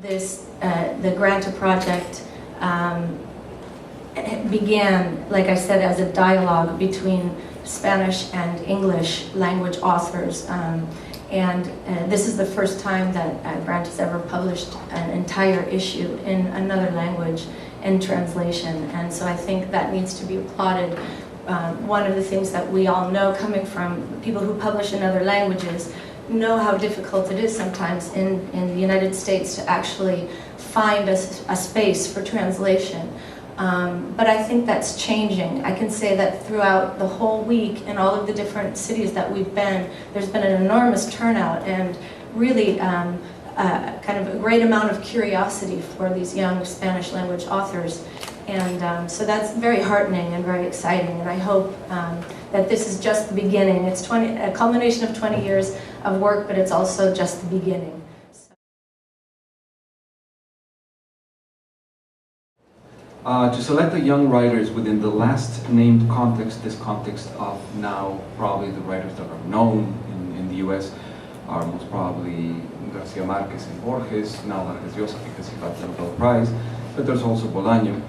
the Granta project began, like I said, as a dialogue between Spanish and English language authors. And this is the first time that Grant has ever published an entire issue in another language in translation. And so I think that needs to be applauded. One of the things that we all know, coming from people who publish in other languages, know how difficult it is sometimes in the United States to actually find a space for translation. But I think that's changing. I can say that throughout the whole week in all of the different cities that we've been, there's been an enormous turnout and really kind of a great amount of curiosity for these young Spanish language authors. And so that's very heartening and very exciting. And I hope that this is just the beginning. It's a culmination of 20 years of work, but it's also just the beginning. To select the young writers within the last named context, this context of now probably the writers that are known in the US are most probably Garcia Marquez and Borges, now Vargas Llosa because he got the Nobel Prize, but there's also Bolaño.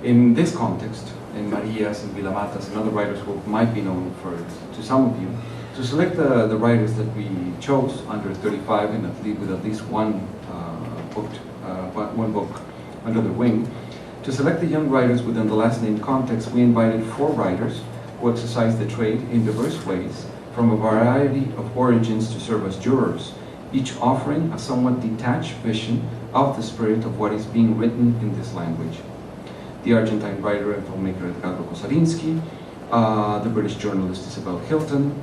In this context, in Marias and Vilamatas and other writers who might be known to some of you, to select the writers that we chose under 35 and with at least one book under their wing. To select the young writers within the last named context, we invited 4 writers who exercise the trade in diverse ways from a variety of origins to serve as jurors, each offering a somewhat detached vision of the spirit of what is being written in this language. The Argentine writer and filmmaker Edgardo Kosarinsky, the British journalist Isabel Hilton,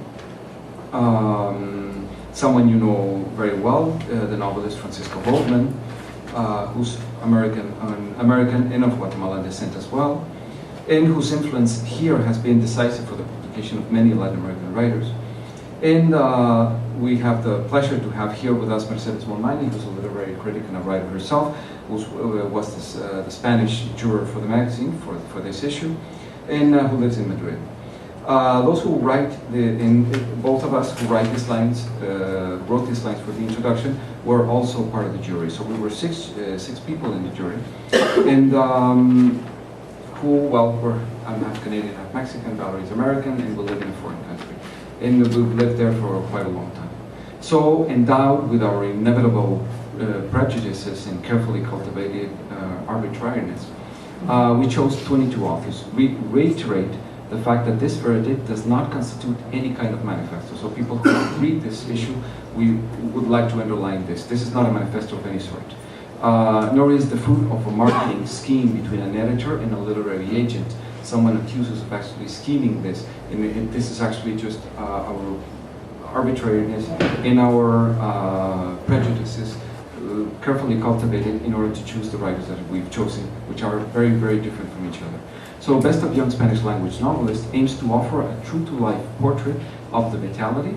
someone you know very well, the novelist Francisco Goldman, who's American and of Guatemalan descent as well, and whose influence here has been decisive for the publication of many Latin American writers. And we have the pleasure to have here with us Mercedes Molmani, who's a literary critic and a writer herself, who was the Spanish juror for the magazine for this issue, and who lives in Madrid. Those who write, both of us who wrote these lines for the introduction, were also part of the jury. So we were six people in the jury, and I'm half Canadian, half Mexican, Valerie's American, and we live in a foreign country. And we've lived there for quite a long time. So endowed with our inevitable prejudices and carefully cultivated arbitrariness, we chose 22 authors. We reiterate the fact that this verdict does not constitute any kind of manifesto. So people who read this issue, we would like to underline this. This is not a manifesto of any sort. Nor is the fruit of a marketing scheme between an editor and a literary agent. Someone accuses of actually scheming this, and this is actually just our arbitrariness and our prejudices carefully cultivated in order to choose the writers that we've chosen, which are very, very different from each other. So Best of Young Spanish Language Novelist aims to offer a true-to-life portrait of the vitality,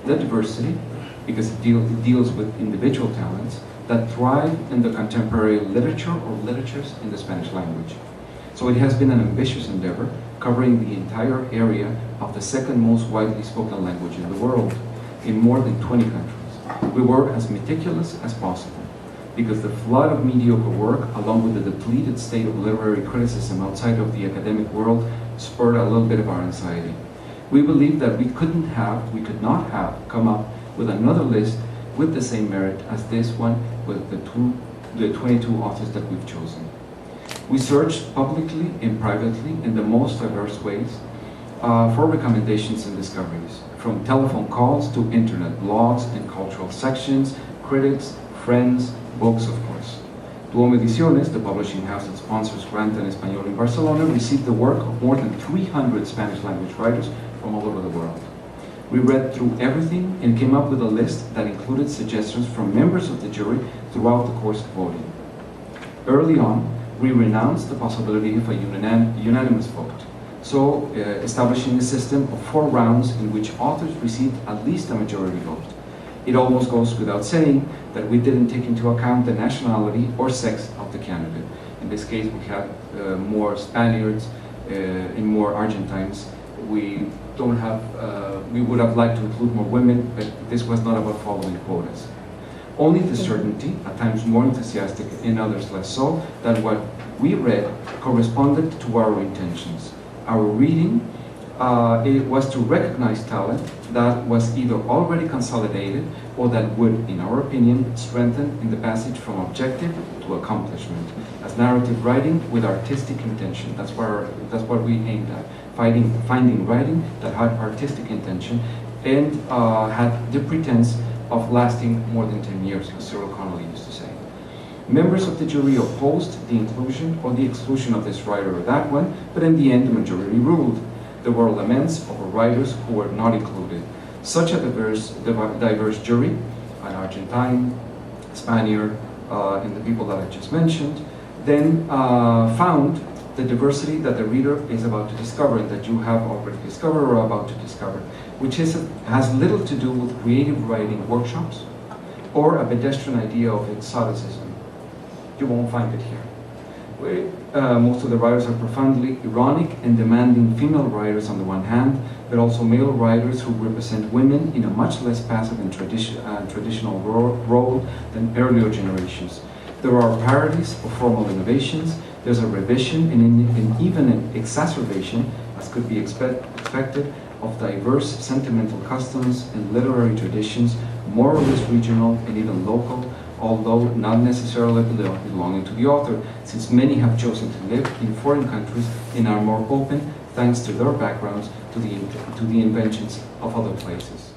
the diversity, because it deals with individual talents, that thrive in the contemporary literature or literatures in the Spanish language. So it has been an ambitious endeavor, covering the entire area of the second most widely spoken language in the world, in more than 20 countries. We were as meticulous as possible, because the flood of mediocre work, along with the depleted state of literary criticism outside of the academic world, spurred a little bit of our anxiety. We believe that we could not have come up with another list with the same merit as this one with the 22 authors that we've chosen. We searched publicly and privately in the most diverse ways for recommendations and discoveries, from telephone calls to internet blogs and cultural sections, critics, friends, books, of course. Duomo Ediciones, the publishing house that sponsors Granta en Español in Barcelona, received the work of more than 300 Spanish language writers from all over the world. We read through everything and came up with a list that included suggestions from members of the jury throughout the course of voting. Early on, we renounced the possibility of a unanimous vote, so establishing a system of 4 rounds in which authors received at least a majority vote. It almost goes without saying that we didn't take into account the nationality or sex of the candidate. In this case, we had more Spaniards and more Argentines. We would have liked to include more women, but this was not about following quotas. only the certainty, at times more enthusiastic, in others less so, that what we read corresponded to our intentions. Our reading it was to recognize talent that was either already consolidated or that would, in our opinion, strengthen in the passage from objective to accomplishment, as narrative writing with artistic intention. That's what we aimed at, finding writing that had artistic intention and had the pretense of lasting more than 10 years, as Cyril Connolly used to say. Members of the jury opposed the inclusion or the exclusion of this writer or that one, but in the end the majority ruled. There were laments over writers who were not included. Such a diverse jury, an Argentine, Spaniard, and the people that I just mentioned, then found the diversity that the reader is about to discover and that you have already discovered or about to discover, which has little to do with creative writing workshops or a pedestrian idea of exoticism. You won't find it here. Most of the writers are profoundly ironic and demanding female writers on the one hand, but also male writers who represent women in a much less passive and traditional role than earlier generations. There are parodies of formal innovations, there's a revision and even an exacerbation, as could be expected, of diverse sentimental customs and literary traditions, more or less regional and even local, although not necessarily belonging to the author, since many have chosen to live in foreign countries and are more open, thanks to their backgrounds, to the inventions of other places.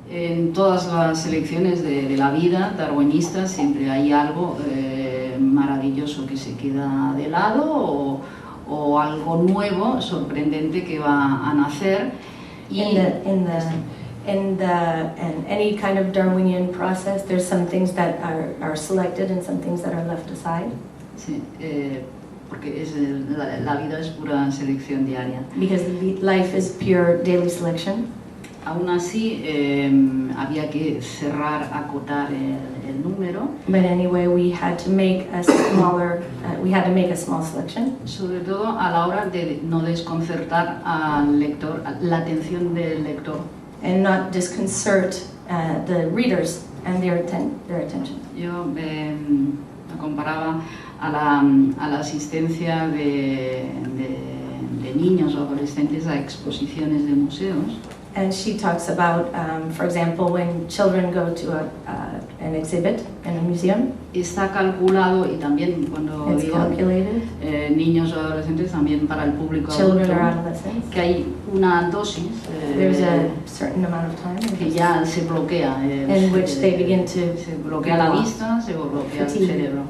En todas las selecciones de la vida darwinista siempre hay algo maravilloso que se queda de lado o algo nuevo, sorprendente que va a nacer. In any kind of Darwinian process, there's some things that are selected and some things that are left aside. Sí, porque la vida es pura selección diaria. Because life is pure daily selection. Aún así, había que cerrar, acotar el número. But anyway, we had to make a small selection. Sobre todo a la hora de no desconcertar al lector, la atención del lector. And not disconcert the readers and their attention. Yo me comparaba a la asistencia de niños o adolescentes a exposiciones de museos. And she talks about, for example, when children go to an exhibit in a museum. Está calculado, y también cuando It's digo niños o adolescentes, también para el público children adulto, or adolescents. que hay una dosis There's a certain amount of time que ya se bloquea, in which they begin to se bloquea la vista, se bloquea el cerebro.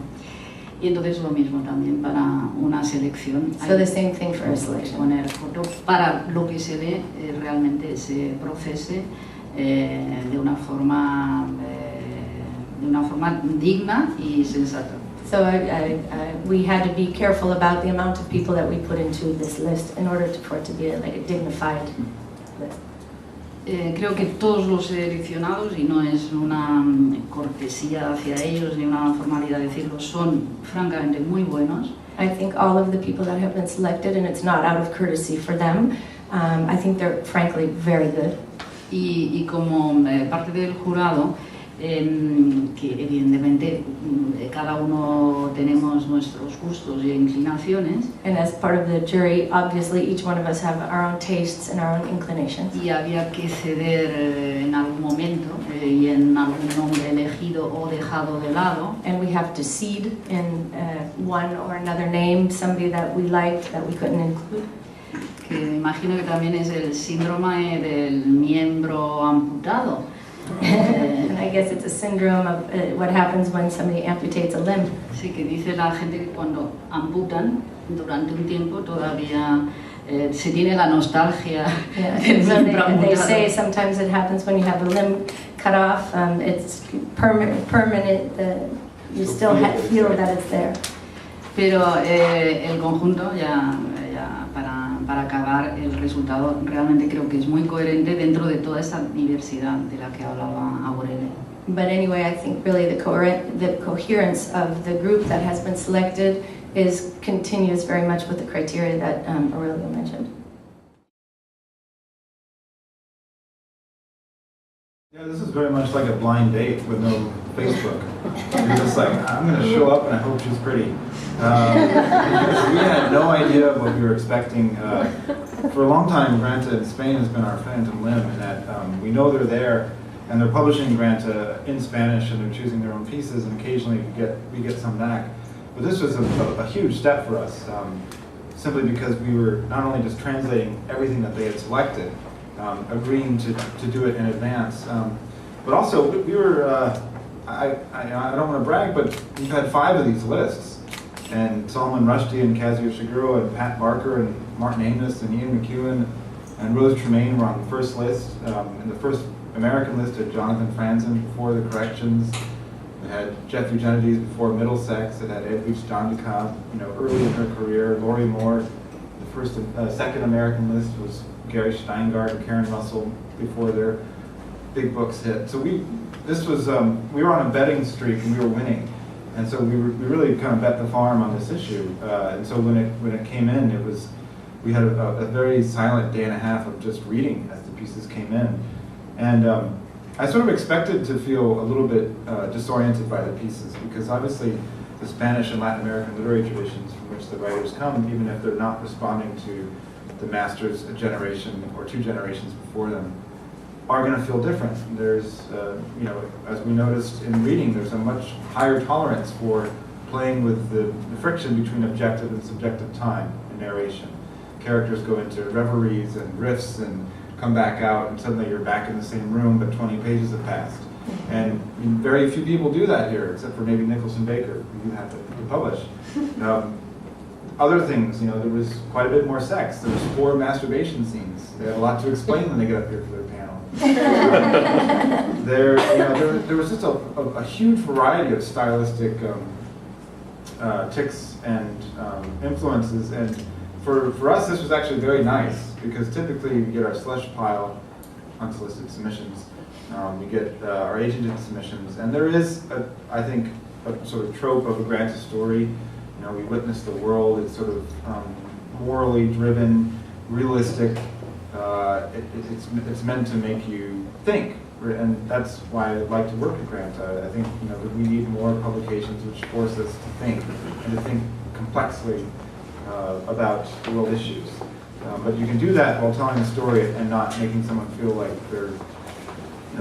Y entonces lo mismo también para una selección. So the same thing for a selection. Poner foto para lo que se lee realmente se procese de una forma digna y sensata. So we had to be careful about the amount of people that we put into this list in order for it to be like a dignified list. Creo que todos los seleccionados, y no es una cortesía hacia ellos ni una formalidad decirlo, son francamente muy buenos. I think all of the people that have been selected, and it's not out of courtesy for them, I think they're frankly very good. Y como parte del jurado, que evidentemente cada uno tenemos nuestros gustos y inclinaciones. And as part of the jury, obviously each one of us have our own tastes and our own inclinations. Y había que ceder en algún momento y en algún nombre elegido o dejado de lado. And we have to cede in one or another name, somebody that we liked that we couldn't include. Que me imagino que también es el síndrome del miembro amputado. And I guess it's a syndrome of what happens when somebody amputates a limb. Sí, que dice la gente que cuando amputan durante un tiempo todavía se tiene la nostalgia del So miembro they amputado. say sometimes it happens when you have a limb cut off. It's permanent. You still feel that it's there. Pero el conjunto ya para acabar, el resultado realmente creo que es muy coherente dentro de toda esta diversidad de la que hablaba Aurelio. But anyway, I think really the coherence of the group that has been selected continues very much with the criteria that Aurelio mentioned. Yeah, this is very much like a blind date with no Facebook. You're just like, I'm going to show up and I hope she's pretty. Because we had no idea what we were expecting. For a long time, Granta in Spain has been our phantom limb in that we know they're there and they're publishing Granta in Spanish and they're choosing their own pieces, and occasionally we get some back. But this was a huge step for us, simply because we were not only just translating everything that they had selected, agreeing to do it in advance, but also we were, I don't want to brag, but we've had 5 of these lists. And Solomon Rushdie and Kazuo Shigeru and Pat Barker and Martin Amis and Ian McEwen and Rose Tremaine were on the first list. And the first American list had Jonathan Franzen before the corrections. It had Jeffrey Genovese before Middlesex. It had Edwidge Dandekab, early in her career. Laurie Moore. The second American list was Gary Steingart and Karen Russell before their big books hit. So we were on a betting streak and we were winning. And so we really kind of bet the farm on this issue. And so when it came in, we had a very silent day and a half of just reading as the pieces came in. And I sort of expected to feel a little bit disoriented by the pieces, because obviously the Spanish and Latin American literary traditions from which the writers come, even if they're not responding to the masters a generation or 2 generations before them, are going to feel different. There's, as we noticed in reading, there's a much higher tolerance for playing with the friction between objective and subjective time in narration. Characters go into reveries and riffs and come back out, and suddenly you're back in the same room, but 20 pages have passed. And very few people do that here, except for maybe Nicholson Baker, who you have to publish. Other things, there was quite a bit more sex. There was 4 masturbation scenes. They had a lot to explain when they get up here for their panel. There was just a huge variety of stylistic tics and influences, and for us this was actually very nice, because typically we get our slush pile, unsolicited submissions, we get our agented submissions, and there is, I think, a sort of trope of a Granta story. We witness the world. It's sort of morally driven, realistic. It's meant to make you think, and that's why I like to work at Granta. I think that we need more publications which force us to think, and to think complexly about world issues. But you can do that while telling a story and not making someone feel like they're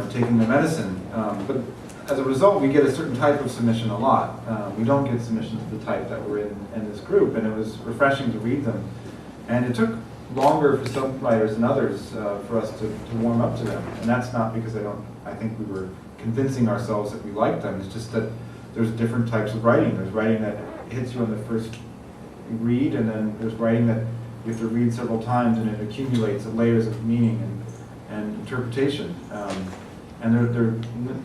taking their medicine. But as a result, we get a certain type of submission a lot. We don't get submissions of the type that were in this group, and it was refreshing to read them. And it took longer for some writers than others for us to warm up to them. And that's not because I think we were convincing ourselves that we liked them. It's just that there's different types of writing. There's writing that hits you on the first read, and then there's writing that you have to read several times and it accumulates layers of meaning and interpretation. And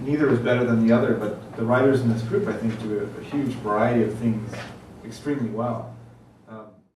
neither is better than the other, but the writers in this group, I think, do a huge variety of things extremely well.